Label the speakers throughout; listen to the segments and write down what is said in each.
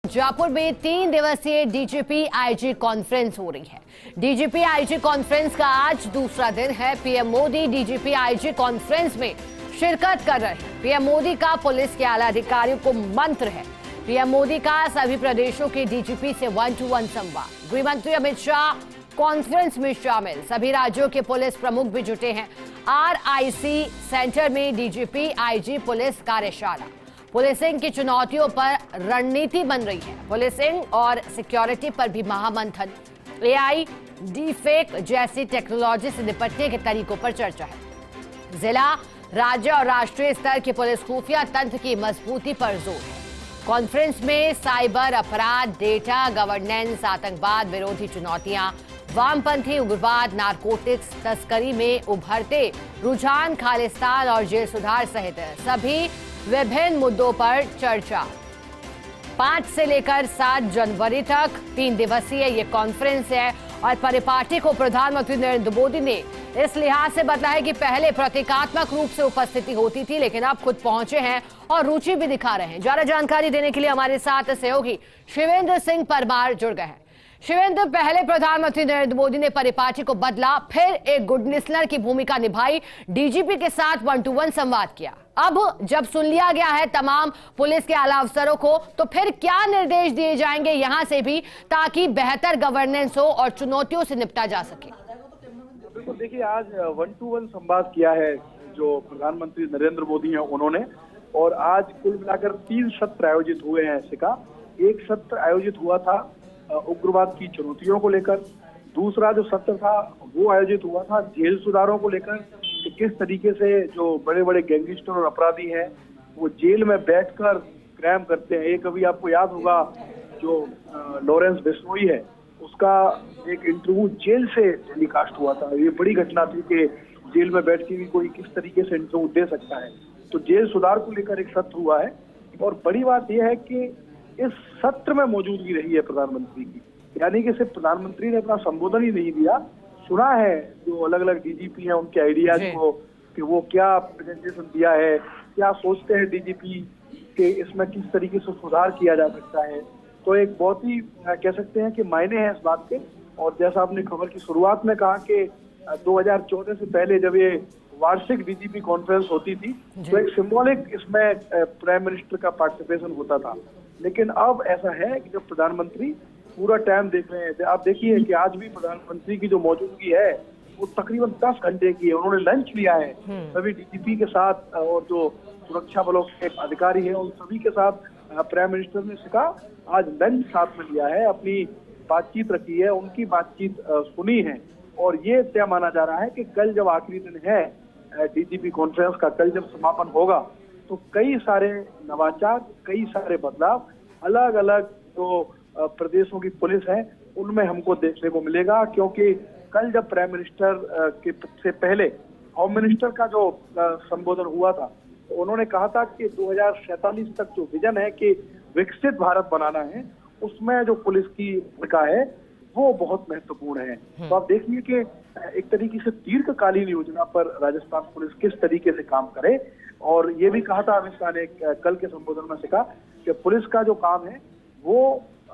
Speaker 1: जयपुर में 3 दिवसीय DGP IG conference हो रही है। डीजीपी आईजी कॉन्फ्रेंस का आज दूसरा दिन है। PM Modi DGP IG conference में शिरकत कर रहे हैं। पीएम मोदी का पुलिस के आला अधिकारियों को मंत्र है। पीएम मोदी का सभी प्रदेशों के डीजीपी से 1-to-1 संवाद। गृह मंत्री अमित शाह कॉन्फ्रेंस में शामिल। सभी राज्यों के पुलिस प्रमुख भी जुटे हैं। आरआईसी सेंटर में डीजीपी आईजी पुलिस कार्यशाला। पुलिसिंग की चुनौतियों पर रणनीति बन रही है। पुलिसिंग और सिक्योरिटी पर भी महामंथन। एआई, डीफेक जैसी टेक्नोलॉजी से निपटने के तरीकों पर चर्चा है। जिला, राज्य और राष्ट्रीय स्तर के पुलिस खुफिया तंत्र की मजबूती पर जोर है। कॉन्फ्रेंस में साइबर अपराध, डेटा गवर्नेंस, आतंकवाद विरोधी चुनौतियां, वामपंथी उग्रवाद, नारकोटिक्स तस्करी में उभरते रुझान, खालिस्तान और जेल सुधार सहित सभी विभिन्न मुद्दों पर चर्चा। 5 से लेकर 7 जनवरी तक 3 दिवसीय ये कॉन्फ्रेंस है और परिपाटी को प्रधानमंत्री नरेंद्र मोदी ने इस लिहाज से बदला है कि पहले प्रतीकात्मक रूप से उपस्थिति होती थी, लेकिन अब खुद पहुंचे हैं और रुचि भी दिखा रहे हैं। ज्यादा जानकारी देने के लिए हमारे साथ सहयोगी शिवेंद्र सिंह परमार जुड़ गए हैं। शिवेंद्र, पहले प्रधानमंत्री नरेंद्र मोदी ने परिपाटी को बदला, फिर एक गुड लिसनर की भूमिका निभाई, डीजीपी के साथ 1-to-1 संवाद किया। अब जब सुन लिया गया है तमाम पुलिस के आला अफसरों को, तो फिर क्या निर्देश दिए जाएंगे यहां से भी, ताकि बेहतर गवर्नेंस हो और चुनौतियों से निपटा जा सके?
Speaker 2: बिल्कुल, देखिए, आज 1-to-1 संवाद किया है जो प्रधानमंत्री नरेंद्र मोदी हैं उन्होंने, और आज कुल मिलाकर 3 सत्र आयोजित हुए हैं। ऐसे का एक सत्र आयोजित हुआ था उग्रवाद की चुनौतियों को लेकर। दूसरा जो सत्र था वो आयोजित हुआ था जेल सुधारों को लेकर, कि किस तरीके से जो बड़े बड़े गैंगस्टर और अपराधी हैं वो जेल में बैठकर क्राइम करते हैं। एक अभी आपको याद होगा जो लॉरेंस बिश्नोई है, उसका एक इंटरव्यू जेल से टेलीकास्ट हुआ था। ये बड़ी घटना थी कि जेल में बैठ के भी कोई किस तरीके से इंटरव्यू दे सकता है। तो जेल सुधार को लेकर एक सत्र हुआ है, और बड़ी बात यह है कि इस सत्र में मौजूदगी रही है प्रधानमंत्री की, यानी कि सिर्फ प्रधानमंत्री ने अपना संबोधन ही नहीं दिया, सुना है जो अलग अलग डीजीपी हैं उनके आइडियाज को, कि वो क्या प्रेजेंटेशन दिया है, क्या सोचते हैं डीजीपी कि इसमें किस तरीके से सुधार किया जा सकता है। तो एक बहुत ही कह सकते हैं कि मायने हैं इस बात के। और जैसा आपने खबर की शुरुआत में कहा कि 2014 से पहले जब ये वार्षिक डीजीपी कॉन्फ्रेंस होती थी तो एक सिंबॉलिक इसमें प्राइम मिनिस्टर का पार्टिसिपेशन होता था, लेकिन अब ऐसा है कि जब प्रधानमंत्री पूरा टाइम देख रहे हैं, आप देखिए कि आज भी प्रधानमंत्री की जो मौजूदगी है वो तकरीबन 10 घंटे की है। उन्होंने लंच लिया है सभी डीजीपी के साथ, और जो सुरक्षा बलों के अधिकारी हैं उन सभी के साथ प्राइम मिनिस्टर ने इसका आज लंच साथ में लिया है, अपनी बातचीत रखी है, उनकी बातचीत सुनी है। और ये तय माना जा रहा है कि कल जब आखिरी दिन है डीजीपी कॉन्फ्रेंस का, कल जब समापन होगा तो कई सारे नवाचार, कई सारे बदलाव अलग अलग जो प्रदेशों की पुलिस है उनमें हमको देखने को मिलेगा। क्योंकि कल जब प्राइम मिनिस्टर के से पहले होम मिनिस्टर का जो संबोधन हुआ था, तो उन्होंने कहा था कि 2047 तक जो विजन है कि विकसित भारत बनाना है, उसमें जो पुलिस की भूमिका है वो बहुत महत्वपूर्ण है। तो आप देखिए कि एक तरीके से दीर्घकालीन योजना पर राजस्थान पुलिस किस तरीके से काम करे। और ये भी कहा था अमित शाह ने कल के संबोधन में, कहा कि पुलिस का जो काम है वो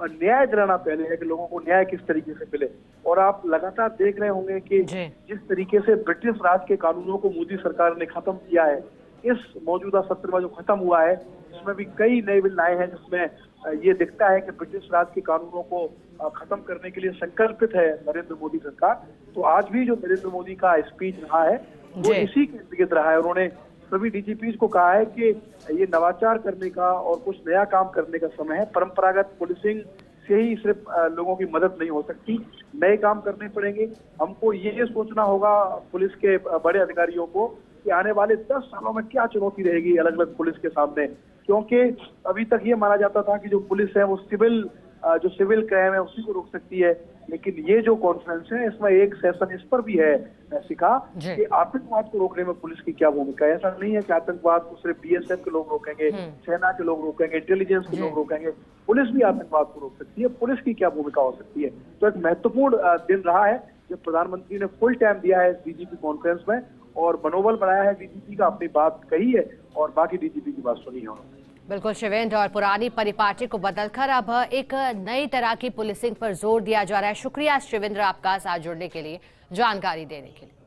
Speaker 2: न्याय दिलाना पहले है, कि लोगों को न्याय किस तरीके से मिले। और आप लगातार देख रहे होंगे कि जिस तरीके से ब्रिटिश राज के कानूनों को मोदी सरकार ने खत्म किया है, इस मौजूदा सत्र में जो खत्म हुआ है इसमें भी कई नए बिल आए हैं, जिसमें ये दिखता है कि ब्रिटिश राज के कानूनों को खत्म करने के लिए संकल्पित है नरेंद्र मोदी सरकार। तो आज भी जो नरेंद्र मोदी का स्पीच रहा है वो इसी के इर्द गिर्द रहा है। उन्होंने सभी डीजीपीज को कहा है कि ये नवाचार करने का और कुछ नया काम करने का समय है। परंपरागत पुलिसिंग से ही सिर्फ लोगों की मदद नहीं हो सकती, नए काम करने पड़ेंगे। हमको ये सोचना होगा पुलिस के बड़े अधिकारियों को कि आने वाले 10 सालों में क्या चुनौती रहेगी अलग अलग पुलिस के सामने। क्योंकि अभी तक ये माना जाता था कि जो पुलिस है वो सिविल क्राइम है उसी को रोक सकती है, लेकिन ये जो कॉन्फ्रेंस है इसमें एक सेशन इस पर भी है सिखा कि आतंकवाद को रोकने में पुलिस की क्या भूमिका है। ऐसा नहीं है कि आतंकवाद को सिर्फ बीएसएफ के लोग रोकेंगे, सेना के लोग रोकेंगे, इंटेलिजेंस के लोग रोकेंगे, पुलिस भी आतंकवाद को रोक सकती है। पुलिस की क्या भूमिका हो सकती है। तो एक महत्वपूर्ण दिन रहा है जब प्रधानमंत्री ने फुल टाइम दिया है डीजीपी कॉन्फ्रेंस में, और मनोबल बढ़ाया है डीजीपी का, अपनी बात कही है और बाकी डीजीपी की बात सुनी है।
Speaker 1: बिल्कुल शिवेंद्र, और पुरानी परिपाटी को बदलकर अब एक नई तरह की पुलिसिंग पर जोर दिया जा रहा है। शुक्रिया शिवेंद्र आपका साथ जुड़ने के लिए, जानकारी देने के लिए।